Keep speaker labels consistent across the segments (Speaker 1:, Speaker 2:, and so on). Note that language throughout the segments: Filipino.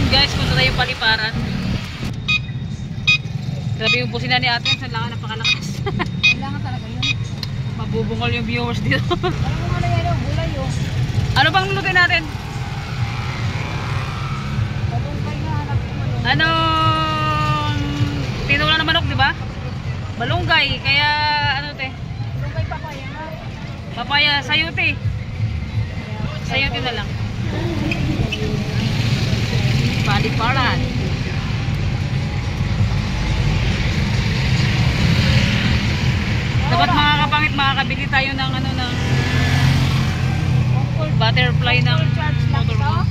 Speaker 1: Guys, punta tayo paliparan. Grabe yung busina ni ate, kailangan napakalakas.
Speaker 2: Kailangan talaga yun.
Speaker 1: Mabubungol yung viewers dito.
Speaker 2: Alam mo nga na yan yung gulay yun.
Speaker 1: Ano bang lutuin natin?
Speaker 2: Balungkay nga hanap ko manok.
Speaker 1: Anong tinula na manok, di ba? Balunggay, kaya ano te?
Speaker 2: Balungkay papaya nga.
Speaker 1: Papaya, sayote. Sayote na lang. Paliparan. Dapat mga kapangit, makakabili tayo ng ano ng butterfly ng motor mo.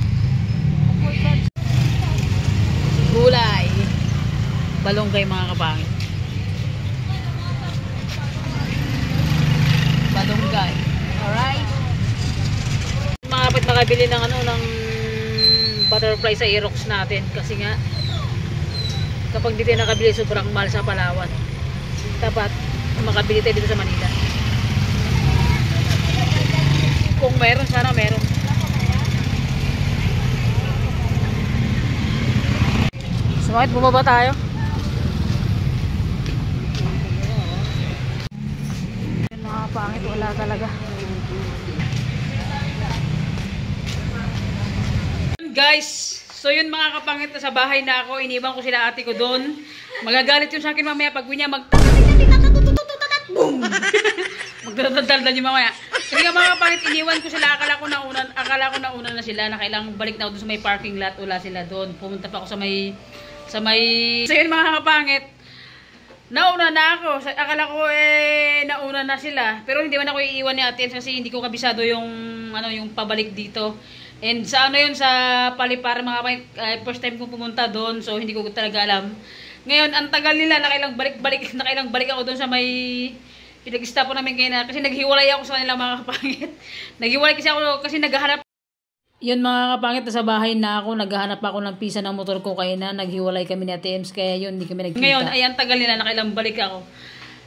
Speaker 1: Gulay. Balunggay mga kapangit. Balunggay.
Speaker 2: Alright.
Speaker 1: Makapit makabili ng ano ng butterfly sa Aerox natin kasi nga kapag dito nakabili sobrang mahal sa Palawan. Dapat makabili tayo dito sa Manila. Kung meron, sana meron. So bakit bumaba tayo? Yan mga pangit, wala talaga. Guys, so yun mga kapangit, sa bahay na ako, iniwan ko sila ate ko doon. Magagalit yun sa akin mamaya pag niya boom! Magdadaldal yung mamaya. Kasi nga mga kapangit, iniwan ko sila, akala ko na una na sila, na kailangang balik na ako doon sa may parking lot, wala sila doon. Pumunta pa ako sa may so yun mga kapangit, nauna na ako. Akala ko nauna na sila, pero hindi man ako iiwan ni ate kasi hindi ko kabisado yung yung pabalik dito. And sa yun, sa Paliparan mga kapangit, first time kong pumunta doon, so hindi ko talaga alam. Ngayon, ang tagal nila, nakailang balik ako doon sa may pinag-stop namin ngayon kasi naghiwalay ako sa kanila mga kapangit. Naghiwalay kasi ako kasi naghahanap. Yun mga kapangit, sa bahay na ako, naghahanap ako ng pisa ng motor ko kaya na naghiwalay kami ni Ate Ems, kaya yun, hindi kami nagkita. Ngayon, ay ang tagal nila, nakailang balik ako.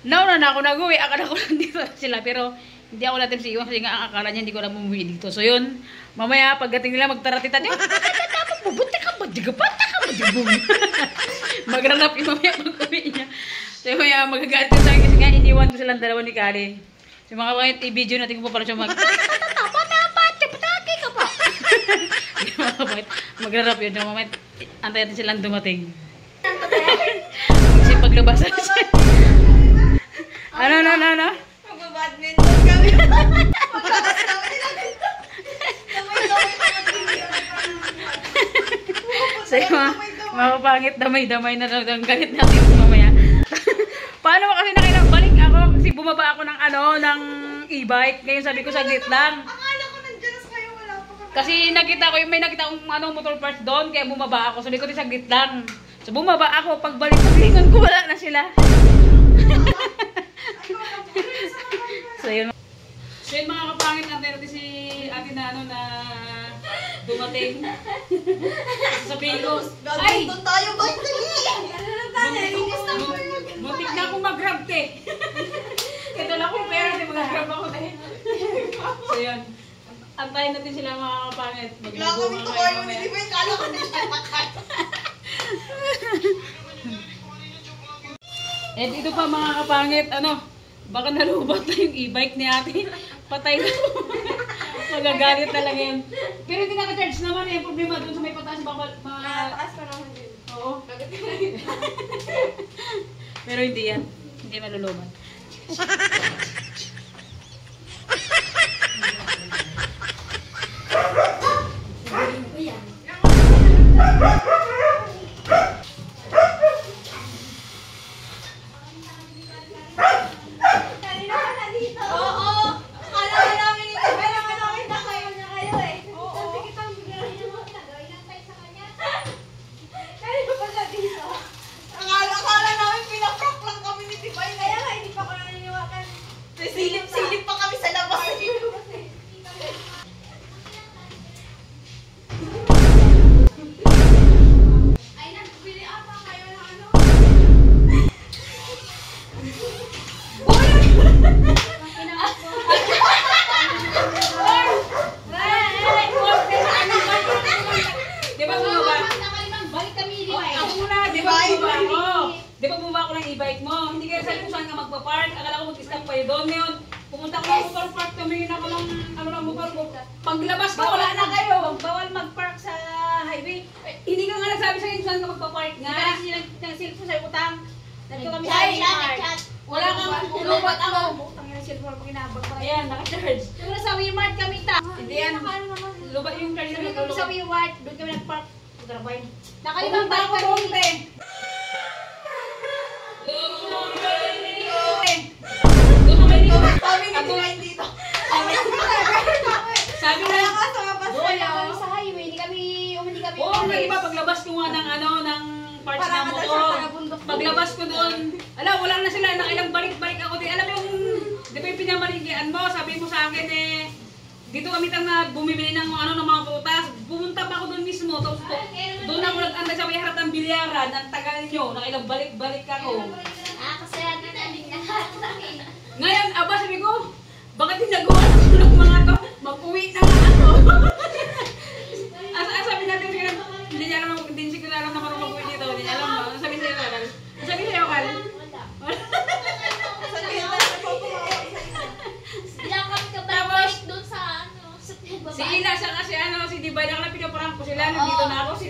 Speaker 1: Nauna na ako nag-uwi, akala ko nandito sila, pero hindi ako natin si Iwan kasi nga ang akala niya hindi ko na bumuwi dito. So yun, mamaya pagdating nila magtaratitan, mabuti ka ba? Di ka bata ka ba? Di bumi. Magranap yung mamaya pag-uwi niya. So mamaya magagalit ko sa akin kasi nga iniwan ko silang dalawa ni Kali. So mga kapangit, i-video natin kung paano siya magranap yun. So mamaya, antay natin silang dumating. Kasi paglabasan siya. Ano?
Speaker 2: Mag-badminton kami.
Speaker 1: Sa'yo mga kapangit, damay-damay na lang ang galit natin mamaya. Paano kasi balik ako kasi bumaba ako ng e-bike. Ngayon sabi ko saglit lang.
Speaker 2: Akala ko nandiyan na kayo, wala pa kami.
Speaker 1: Kasi may nakita akong motor parts doon, kaya bumaba ako. Sabi ko saglit lang. So bumaba ako, pagbalik ko, lingon ko wala na sila. So yun mga kapangit, natin si ate na na dumating. Sabihin ko, ay!
Speaker 2: Doon tayo ba?
Speaker 1: Muntik na akong mag-grab, te. Ito lang kung pera, di mag-grab ako, te. So yun, antayin natin sila mga kapangit.
Speaker 2: Bigla kami tumayo ni Divine, kala ko na siya patay.
Speaker 1: And ito pa mga kapangit, baka nalubat na yung e-bike ni ate. Patay na. Magagalit talaga yun. Pero hindi naka-charge naman yung problema doon sa may pataas.
Speaker 2: Taas pa naman din.
Speaker 1: Oo. Pero hindi yan. Hindi malulubat.
Speaker 2: Silip pa kami sa labas.
Speaker 3: Balik kami ni
Speaker 1: Oh,
Speaker 3: Bay.
Speaker 1: ako muna, di ba bumaba ako? Di ba bumaba ako ng e-bike mo? Hindi kayo sabi kung saan ka magpa-park. Akala ko mag-stop kayo doon. Ngayon, pumunta ko ng motor park. Tumingin ako ng motor ko. Paglabas ko, wala na kayo.
Speaker 3: Bawal mag-park sa highway.
Speaker 1: Hindi ka nga nagsabi sa kung saan ka magpa-park nga.
Speaker 3: Kasi nag-cellphone sa utang. Nandito kami sa
Speaker 2: Chat,
Speaker 3: Wilmart.
Speaker 2: chat.
Speaker 1: Wala kang lubat ako.
Speaker 3: Utang yung cellphone ko kinabag pa.
Speaker 1: Ayan, naka-charge.
Speaker 3: Siguro sa Wilmart kami ta.
Speaker 1: Hindi yan. Lubat yung charge na
Speaker 3: Doon kami sa
Speaker 1: naglubat.
Speaker 3: Wilmart. Doon kami nag-park. Trabay.
Speaker 1: Pumunta ako doon, te. Doon kami dito.
Speaker 2: Sabi ni Divine dito.
Speaker 1: Sabi na,
Speaker 3: Doon lang kami sa highway. Hindi kami
Speaker 1: oo, nga iba, paglabas ko nga ng ng parts ng motor. Paglabas ko doon, wala na sila, nakailang balik-balik ako din. Alam mo yung, di ba yung pinamaligian mo, sabi mo sa akin dito kami na bumibili ng ng mga prutas. Pumunta pa ako doon mismo, tapos doon ako nag-antay sa may harap ng bilyaran, ang tagal nyo, nakailang balik-balik ako.
Speaker 2: Kasi ano na din lahat.
Speaker 1: Ngayon, aba, sabi ko, bakit tinagawa ko ng mga to? Mag-uwi na nga ako. Sabi natin siya, hindi niya alam, hindi ko alam na marunong mag-uwi dito. Hindi niya alam ba? Sabi sa'yo, Kal. Sabi sa'yo, Kal.
Speaker 2: Sabi na nagpapawawa sa inyo.
Speaker 4: Bilang kami kabalik doon sa sa baba.
Speaker 1: Si Ila, siya kasi si Divine, ako na pinaparang ko sila. Nandito na ako.
Speaker 2: Si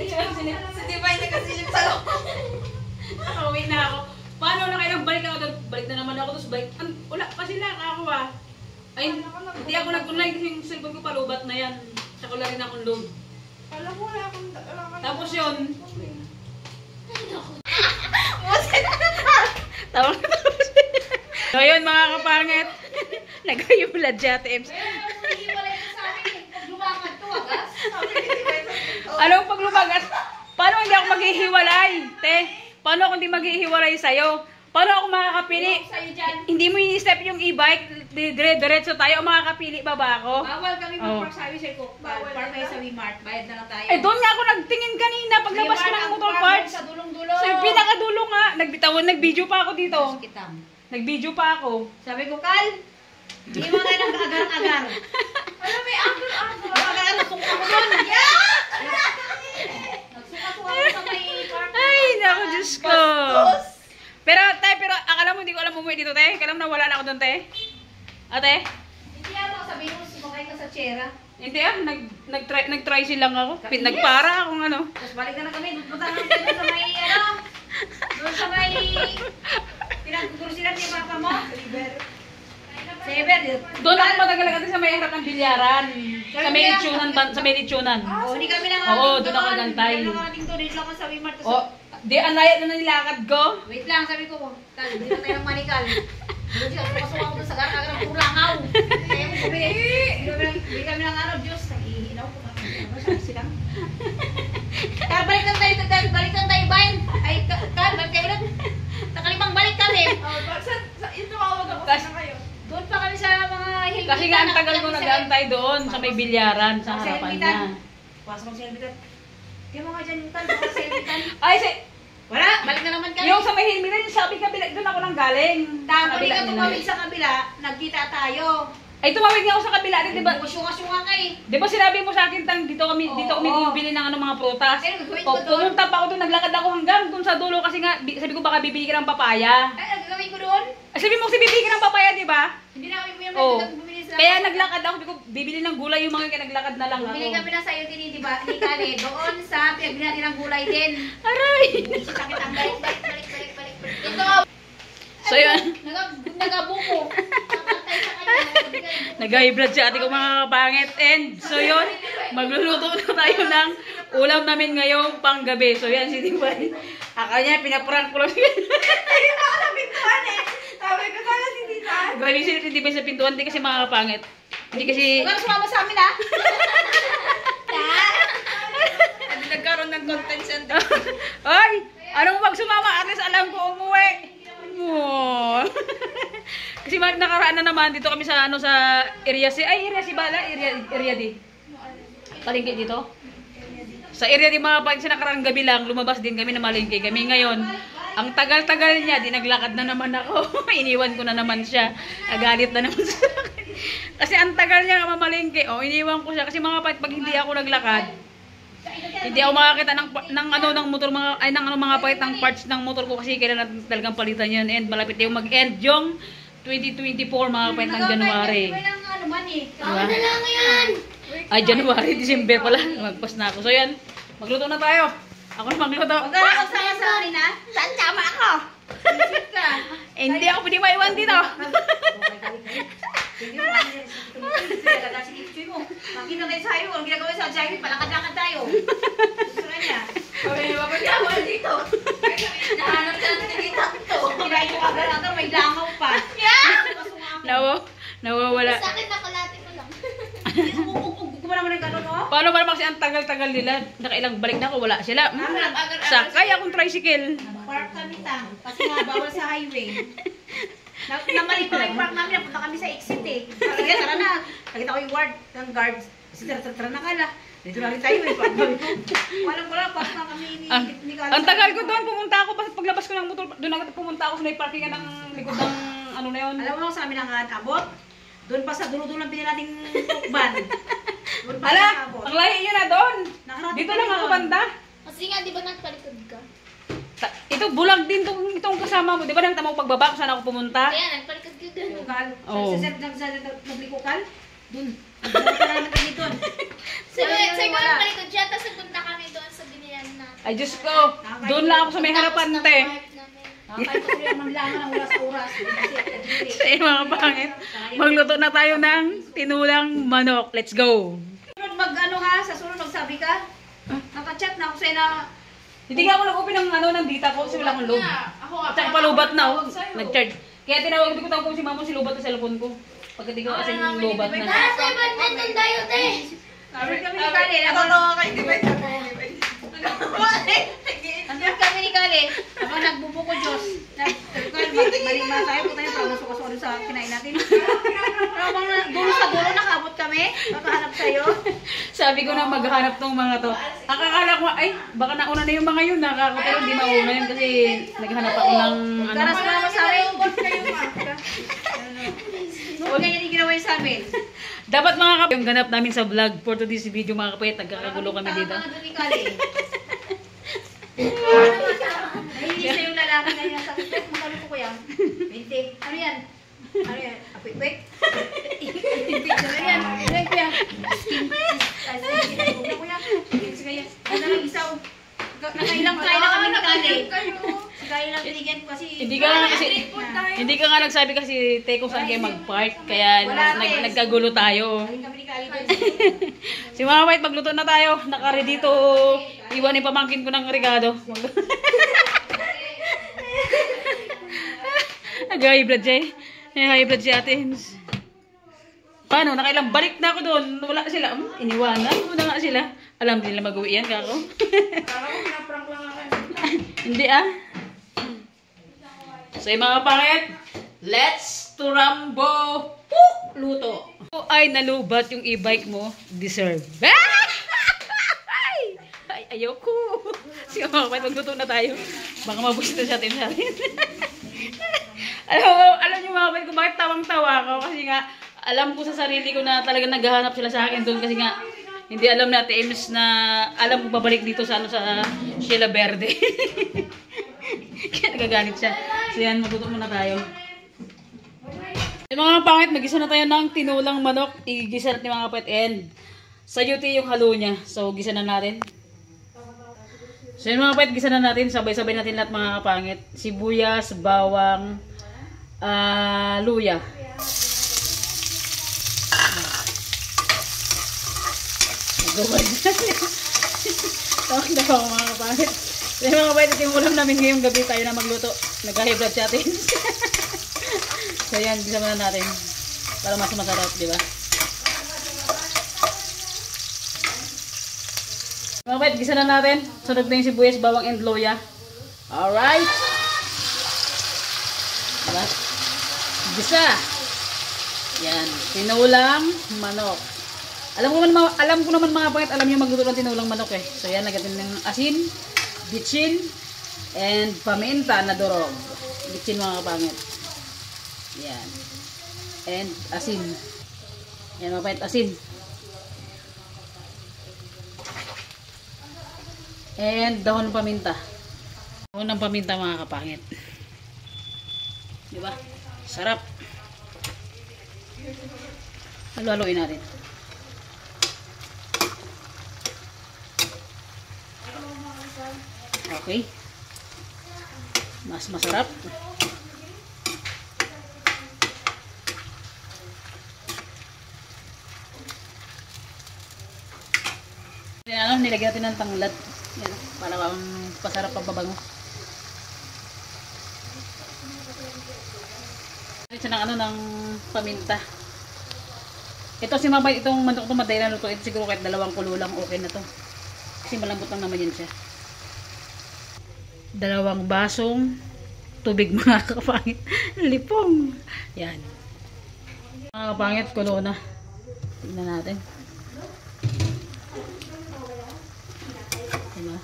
Speaker 2: Divine na kasi yung sa loob.
Speaker 1: Nakauwi na ako. Paano na kailang balik ako doon? Balik na naman ako, tapos balik. Wala pa sila, ako Ay, hindi ako nag-online kasi yung cellphone ko palubat na yan. Tsaka wala rin akong load.
Speaker 2: Alam mo, wala akong...
Speaker 1: Tapos yun, so yun mga kapangit, nagayulad siya, Tips. Anong paglumagas? Paano hindi ako maghihiwalay? Te, paano ako hindi maghihiwalay sa'yo? Paano ako makakapili? Hindi mo i-step yung e-bike, diretso tayo, makakapili ba ako?
Speaker 3: Bawal kami
Speaker 1: Oh.
Speaker 3: mag-park sa highway. Sir ko. Park kayo sa Wilmart. Bayad na lang tayo.
Speaker 1: Eh, doon nga ako nagtingin kanina, paglabas ko ng motor parts.
Speaker 3: Sa dulong-dulo.
Speaker 1: Sa pinakadulo nga, nag-video pa ako dito.
Speaker 3: Kitang.
Speaker 1: Nag-video pa ako.
Speaker 3: Sabi ko, Kal, hindi mo kayo nag-agar-agar.
Speaker 2: Ano may agar-agar?
Speaker 3: Agar-agar, nasuka ko doon. Nagsuka-suka ko sa may park.
Speaker 1: Ay, naku, Diyos ko. Pero akala mo, hindi ko alam umuwi dito, te. Akala mo na wala na ako doon, te. Ate?
Speaker 3: Hindi ako, sabihin mo, sumakay ka sa tsera.
Speaker 1: Hindi nag-try lang ako. Nagpara akong
Speaker 3: Tapos balik na kami, punta na kami doon sa may, doon sa may, pinagtuturo sila ni Papa mo. Sever.
Speaker 1: Doon ako matagal kasi sa may harap ng bilyaran. Sa may litsunan.
Speaker 3: Oh, hindi kami lang
Speaker 1: Oo, doon ako nagantay.
Speaker 3: Hindi kami nakarating doon, dito lang ako sa Wilmart.
Speaker 1: Oh, di ang layo na nilakad ko.
Speaker 3: Wait lang, sabi ko, Kal, hindi na tayo ng manikal. Doon siya, pasok ako doon sa gar-agar ng pulangaw. Kaya mo bumili. Hindi kami ng Diyos. Naghihinaw ko kami. Silang. Kal, balikan tayo, Bain. Ay, Kal, balik kayo doon. Nakalimang balik kami.
Speaker 2: Yung tumawag ako
Speaker 1: Tas-
Speaker 2: sa kayo.
Speaker 3: Doon pa kami sa mga helmetan.
Speaker 1: Kasi nga ang tagal ko nag-aantay doon sa may bilyaran sa harapan niya.
Speaker 3: Pasok ko sa helmetan. Kaya mga dyan yung Kal, baka sa helmetan.
Speaker 1: Ay,
Speaker 3: Wala, balik na naman kami.
Speaker 1: yung sa may helmet, sabi kabila, doon ako nang galing.
Speaker 3: Tapos
Speaker 1: Kabila
Speaker 3: hindi ka
Speaker 1: nila.
Speaker 3: tumawid sa kabila, nagkita tayo.
Speaker 1: Ay, tumawid nga ako sa kabila, di ba?
Speaker 3: Syunga-syunga ka eh.
Speaker 1: Di ba sinabi mo sa akin, dito kami
Speaker 3: Oo.
Speaker 1: bumibili ng mga prutas.
Speaker 3: Eh, nagawin ko doon.
Speaker 1: Pumunta pa ako doon, naglakad ako hanggang doon sa dulo kasi nga, sabi ko baka bibili ka ng papaya.
Speaker 3: Ay, ang gagawin ko doon?
Speaker 1: Sabi mo kasi bibili ka ng papaya, di ba?
Speaker 3: Hindi na kami
Speaker 1: Oo.
Speaker 3: bumili sila.
Speaker 1: Kaya naglakad ako, sabi ko, bibili ng gulay yung mga kaya naglakad na lang ako.
Speaker 3: Bumili kami na sa'yo din, di ba? Ni Kale, doon sa pinagbili natin ng gulay din.
Speaker 1: Aray!
Speaker 3: Sakit ang balik.
Speaker 2: Ito,
Speaker 1: So yun,
Speaker 3: Nagabuko. Nakatay sa kanya.
Speaker 1: nag-high blood si ate ko mga kapangit. And so yun, magluluto na tayo ng ulam namin ngayong panggabi. So yan, si Divine. Akala niya, pinaprank ko lang siya.
Speaker 2: hindi pa ako sa pintuan eh. Sabi ko, sana si Tita.
Speaker 1: Grabe si Divine sa pintuan, hindi kasi mga kapangit. Hindi kasi...
Speaker 3: Huwag ka sumama sa amin, ha?
Speaker 2: Nagkaroon ng content center.
Speaker 1: Ay! Anong wag sumama? At least alam ko umuwi. Oh. Kasi nakaraan na naman dito kami sa sa area C. Ay, area C bala, area D. Palengke dito. Sa area D mga pag sa nakarang gabi lang, lumabas din kami na malengke. Kami ngayon, ang tagal-tagal niya, di naglakad na naman ako. Iniwan ko na naman siya. Nagalit na naman sa akin. Kasi ang tagal niya mamalengke. Oh, iniwan ko siya kasi mga pag hindi ako naglakad, Hindi ako makakita ng motor mga pahit ng parts ng motor ko kasi kailangan talagang palitan 'yan and malapit yung mag-end yung 2024 mga pahit ng January. Diba? Ay, January, December pala. Magpas na ako. So yan, magluto na tayo. Ako na magluto.
Speaker 3: Magkano sa akin ha? Saan tama ako?
Speaker 1: Hindi ako pwede maiwan dito.
Speaker 3: Makita tayo sa'yo. Ang ginagawa sa Jaime, palakad-lakad tayo. Gusto na niya. Dito. Nahanap siya ng tigita ito. Kinain ko agad natin, may langaw pa.
Speaker 1: Nawawala.
Speaker 4: Sa akin nakalati ko lang.
Speaker 3: Gusto mo naman ng gano'n, no?
Speaker 1: Paano ba naman kasi ang tagal-tagal nila? Nakailang balik na ako, wala sila. Sakay akong tricycle.
Speaker 3: Park kami tang. Kasi nga, bawal sa highway. Namali ko lang yung park namin. Napunta kami sa exit eh. Kaya tara na. Nakita ko yung ward ng guards. Kasi tara na kala. Dito na rin tayo eh. Walang pasok na kami ni Kala.
Speaker 1: Ang tagal ko doon, pumunta ako, paglabas ko ng motor, doon agad pumunta ako sa may parkingan ng likod ng ano na yun.
Speaker 3: Alam mo sa amin ang abot? Doon pa sa dulo-dulo ng pinili nating tukban. Doon pa
Speaker 1: Hala,
Speaker 3: sa abot.
Speaker 1: ang lahi nyo na doon.
Speaker 3: Nakarating
Speaker 1: Dito
Speaker 3: kami
Speaker 1: lang ako
Speaker 3: doon.
Speaker 1: banda.
Speaker 4: Kasi nga, di ba nagpalikod ka?
Speaker 1: Ito, bulag din itong kasama mo. Di ba nang tamang pagbaba kung saan ako pumunta?
Speaker 4: Kaya, nagpalikod ka doon.
Speaker 3: Tukal.
Speaker 1: Oo.
Speaker 3: Sa naglikukal? Doon. Doon pa namin kami doon.
Speaker 4: Siguro
Speaker 3: wala.
Speaker 4: nagpalikod siya, tapos nagpunta kami doon sa binilan natin.
Speaker 1: Ay, Diyos ko. Doon lang ako sa may harapan,
Speaker 4: Tapos
Speaker 1: te.
Speaker 4: ng park namin.
Speaker 3: Nakakain ko yung manlangan ng oras sa oras.
Speaker 1: Sa mga pangit. Magluto na tayo ng tinulang manok. Let's go.
Speaker 3: Mag-ano ha? Sa sunod magsabi ka? Nakachat na ako sa'yo na
Speaker 1: Hindi nga ako nag-open ng ng data ko kasi wala akong load. At saka palubat na ako. Nag-charge. Kaya tinawag ko tawag ko si mama si lubat sa cellphone ko. Pagka di ko kasi lubat na.
Speaker 4: Nasa badminton tayo, te!
Speaker 3: kami ni Kali. Andun kami ni Kali. Ako nagbubuko Diyos. Marima tayo. Punta yung pag nasuka sa kinain natin. Habang dulo sa dulo nakabot kami. Makahanap sa'yo.
Speaker 1: Sabi ko na maghanap tong mga to. Akakala ko, ay, baka nauna na yung mga yun. Pero hindi mauna yun kasi naghanap ako ng
Speaker 3: Karas mo naman sa amin. Huwag ganyan yung ginawa yung sa amin.
Speaker 1: Dapat mga kapatid, yung ganap namin sa vlog for today's video mga kapatid, nagkakagulo kami dito.
Speaker 3: Nahihilis na yung lalaki na yung sakit. Magkano po kuya? 20. Ano yan? Ano yan? Apik-pik? Ano yan? Ano yan kuya? Huwag na kuya. Sige, ano lang isaw? Nakailang kain na kami ni Kali. Si Kali lang binigyan ko kasi...
Speaker 1: Hindi ka nga nagsabi kasi te kung saan kayo mag-park, kaya nagkagulo tayo.
Speaker 3: Galing kami ni Kali doon.
Speaker 1: Si Mama White, magluto na tayo. Naka-ready to iwan yung pamangkin ko ng regado. Nag-high blood siya eh. High blood si Ate Hens. Paano? Nakailang balik na ako doon. Wala sila. Iniwanan ko na nga sila. Alam nila mag-uwi yan, kako. Hindi ah. So yung mga pangit, let's to Rambo. Luto. Ay, nalubat yung e-bike mo. Deserve. Ay, ayoko. Sige mga kapatid, magluto na tayo. Baka mabusit na sa atin. Alam niyo mga kapatid kung bakit tawang-tawa ako. Kasi nga, alam ko sa sarili ko na talagang naghahanap sila sa akin doon. Kasi nga, hindi alam na Ames na alam ko babalik dito sa sa Sheila Verde. Kaya nagagalit siya. So yan, magluto muna tayo. Yung mga pangit, magisa na tayo ng tinulang manok. Igisa natin mga kapatid. And sayuti yung halo niya. So gisa na natin. So yun mga kapatid, gisa na natin. Sabay-sabay natin lahat mga kapangit. Sibuyas, bawang, luya. Tawag-tawag mga kapangit. Yung mga kapangit, yung ulam namin ngayong gabi tayo na magluto. Nag-hybrid sa atin. So yan, gisa muna natin. Para mas masarap, di ba? Mga kapangit, gisa na natin. Sunod na yung sibuyas, bawang, and luya. Alright. Diba? Gisa. Yan. Tinulang manok. Alam ko naman mga kapangit, alam niyo magluto ng tinulang manok eh. So yan, lagyan ng asin, bitchin, and paminta na durog. Bitchin mga kapangit. Yan. And asin. Yan mga kapangit, asin. And dahon ng paminta. Dahon ng paminta mga kapangit. Diba? Sarap. Halo-haloin natin. Okay. Mas masarap. Ano, nilagyan natin ng tanglad. Yan, para pasarap pagbabango. Siya ng ano ng paminta. Ito si mabay itong manok to maday na lutuin siguro kahit 2 kulo lang okay na to. Kasi malambot lang naman yan siya. 2 basong tubig mga kapangit. Lipong. Yan. Mga kapangit kulo na. Tingnan natin. Diba?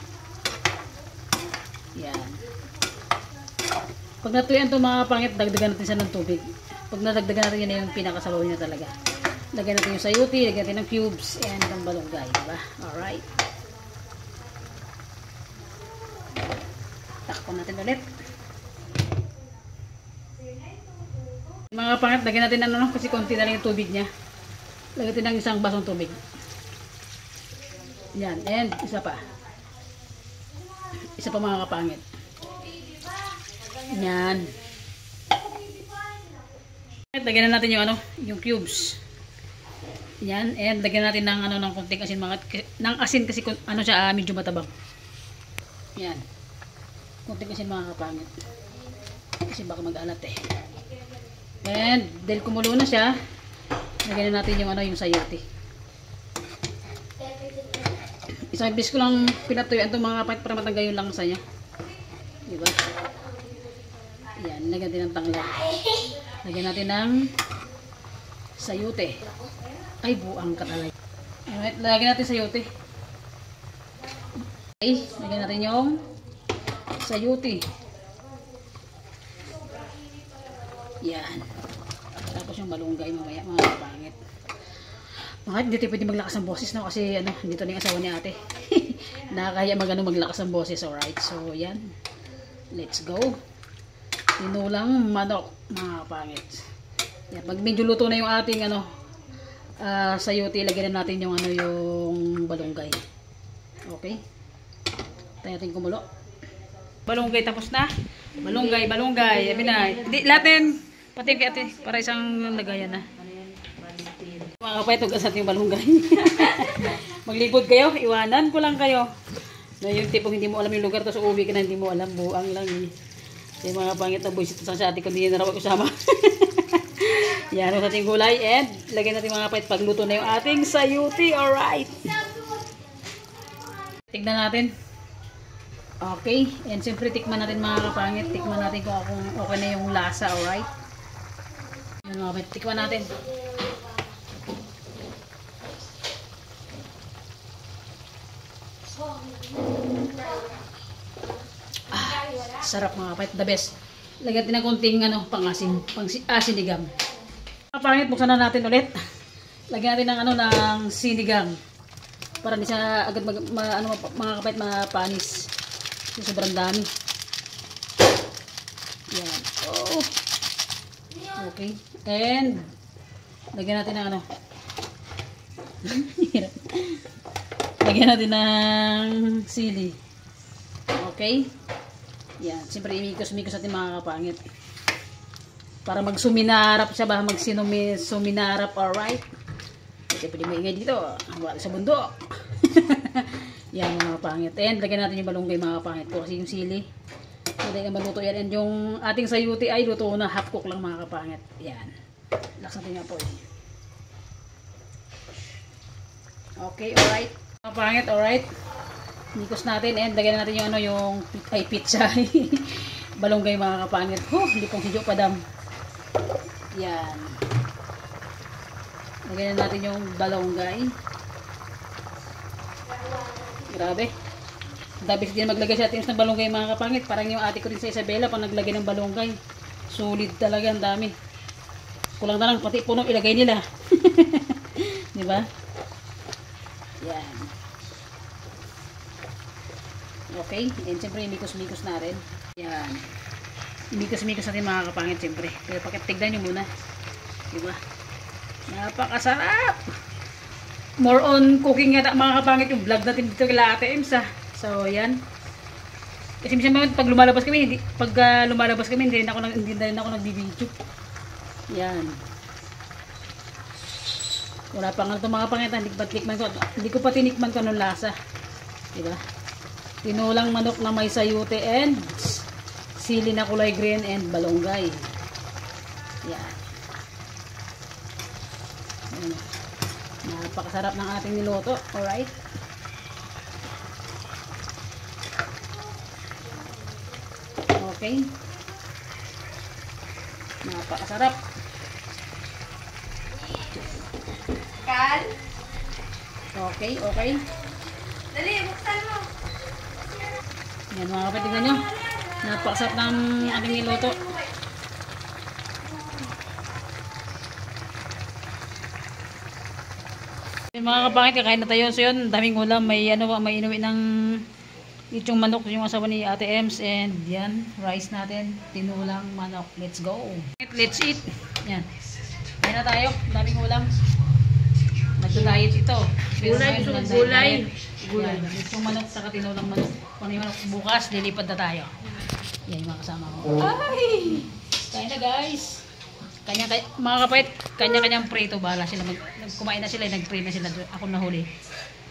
Speaker 1: Yan. Pag natuyan ito mga kapangit, dagdagan natin siya ng tubig. Pag nadagdagan natin yan yung pinakasabaw niya talaga. Lagyan natin yung sayuti, lagyan natin ng cubes, and ang balunggay. Diba? Alright. Takpan natin ulit. Mga kapangit, lagyan natin ng ano, kasi konti na lang yung tubig niya. Lagyan natin ng 1 basong tubig. Yan, and isa pa. Isa pa mga kapangit. Yan. Lagyan na natin yung ano, yung cubes. Yan, and lagyan natin ng ano ng konting asin mga ng asin kasi ano siya medyo matabang. Yan. Konting asin mga kapangit. Kasi baka mag-alat eh. And dahil kumulo na siya, lagyan na natin yung ano yung sayote. Isang bis ko lang pinatuyuan itong mga kapangit para matanggal yung langsa niya. Diba? Yan, lagyan natin ng tanglad. Lagyan natin ng sayote. Ay, buang katalay. Alright, lagyan natin sayote. Okay, lagyan natin yung sayote. Yan. Tapos yung malunggay mamaya, mga kapangit. Mga hindi tayo pwede maglakas ng boses, no? Kasi ano, dito na yung asawa ni ate. Nakakaya maglakas ng boses, alright. So, yan. Let's go. Tinulang manok, mga kapangit. Yan. Pag medyo luto na yung ating ano, sayote, lagyan na natin yung ano, yung balunggay. Okay. Tayo natin kumulo. Balunggay tapos na. Balunggay. Sabi na. Hindi, lahat pati kay ate, para isang lagayan na. Mga kapay, ito gasat yung balunggay. Maglibod kayo, iwanan ko lang kayo. Na yung tipong hindi mo alam yung lugar, tapos uuwi ka na hindi mo alam, buang lang eh. Kasi mga pangit na boys, ito sa ate ko, hindi na raw usama. Yan, sa ating gulay, and lagyan natin mga kapay, pagluto na yung ating sayuti, alright. Tignan natin. Okay, and siyempre tikman natin mga kapangit, tikman natin kung okay na yung lasa, alright. Yan mga kapay, tikman natin. Sarap mga kapatid, the best. Lagyan natin ng konting ano, sinigang. Pangit, buksan na natin ulit. Lagyan natin ng ano, ng sinigang. Para hindi siya agad mga kapatid, mapanis. Sobrang dami. Yan. Oh. Okay. And lagyan natin ng ano. Lagyan natin ng sili. Okay. Yan, siyempre imikos-mikos natin mga kapangit. Para magsuminarap siya ba, magsuminarap, alright. Kasi pwede maingay dito, wala sa bundok. Yan mga kapangit. And lagyan natin yung balunggay mga kapangit ko kasi yung sili. Hindi na maluto yan. And yung ating sayuti ay luto na, half cook lang mga kapangit. Yan. Relax natin nga po eh. Okay, alright. Mga kapangit, alright. Nikos natin and lagyan natin yung ano yung pizza. Balunggay mga kapangit. Hindi pong sidyo padam. Yan. Lagyan natin yung balunggay. Grabe. Dabis din maglagay sa atin ng balunggay mga kapangit. Parang yung ate ko rin sa Isabela pang naglagay ng balunggay. Solid talaga, ang dami. Kulang na lang pati puno ilagay nila. Di ba? Yan. Okay? And siyempre, imikos-mikos na rin. Yan. Imikos-mikos natin mga kapangit, siyempre. Pero pakitignan nyo muna. Diba? Napakasarap! More on cooking yata mga kapangit yung vlog natin dito kila Ate Ems, ha. So, yan. Kasi minsan pag lumalabas kami, hindi na ako nagbi-video. Yan. Wala pa nga ito mga pangitan, hindi ko pa tinikman ko anong lasa. Diba? Tinulang manok na may sayote and sili na kulay green and balonggay. Yan. Yan. Napakasarap ng ating niluto. Alright? Okay. Napakasarap.
Speaker 2: Kal?
Speaker 1: Okay, okay.
Speaker 2: Dali, buksan mo.
Speaker 1: Yan mga kapatid, tingnan nyo. Napakasarap ng ating niluto. Yan mga kapangit, kakain na tayo. So yun, daming ulam. May inuwi ng itong manok, yung asawa ni Ate Ems. And yan, rice natin. Tinulang manok. Let's go. Let's eat. Yan. Kain na tayo. Daming ulam. Nagda-diet ito.
Speaker 3: Gulay, gulay.
Speaker 1: Yan. Itong manok sa tinulang manok. Kung yung manok bukas, lilipad na tayo. Yan yung mga kasama ko. Ay! Kain na guys. Mga kapait, kanya-kanyang prito. Bahala sila. Kumain na sila. Nag-pray na sila. Ako nahuli.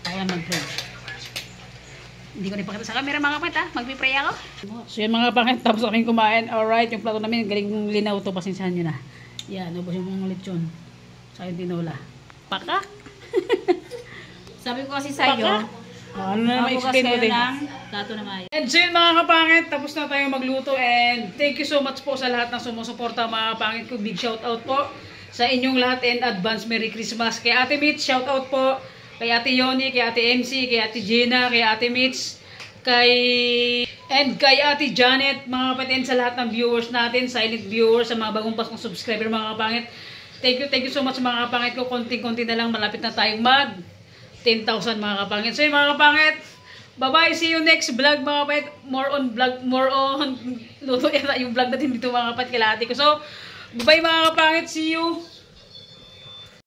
Speaker 1: Ako lang mag-pray. Hindi ko ipakita sa camera mga kapait ha. Mag-pray ako. So yan mga kapait. Tapos kaming kumain. Alright. Yung plato namin. Galing linaw to. Pasensyahan nyo na. Yan. Ubos yung mga lechon. Sa yung tinola. Pakak.
Speaker 3: Sabi ko kasi sa'yo,
Speaker 1: ano na ma-explain mo din?
Speaker 3: plato na mayo.
Speaker 1: And so yun mga kapangit, tapos na tayo magluto and thank you so much po sa lahat ng sumusuporta mga kapangit ko. Big shout out po sa inyong lahat and advance Merry Christmas. Kay Ate Mitch, shout out po. Kay Ate Yoni, kay Ate MC, kay Ate Gina, kay Ate Mitch, kay Ate Janet, mga kapatid, sa lahat ng viewers natin, silent viewers, sa mga bagong pasong subscriber mga kapangit. Thank you so much mga kapangit ko. Konting-konti na lang, malapit na tayong mag 10,000 mga kapangit. So yun mga kapangit, bye-bye, see you next vlog mga kapangit. More on luto yata yung vlog natin dito mga kapangit kila ate ko. So, bye-bye mga kapangit, see you.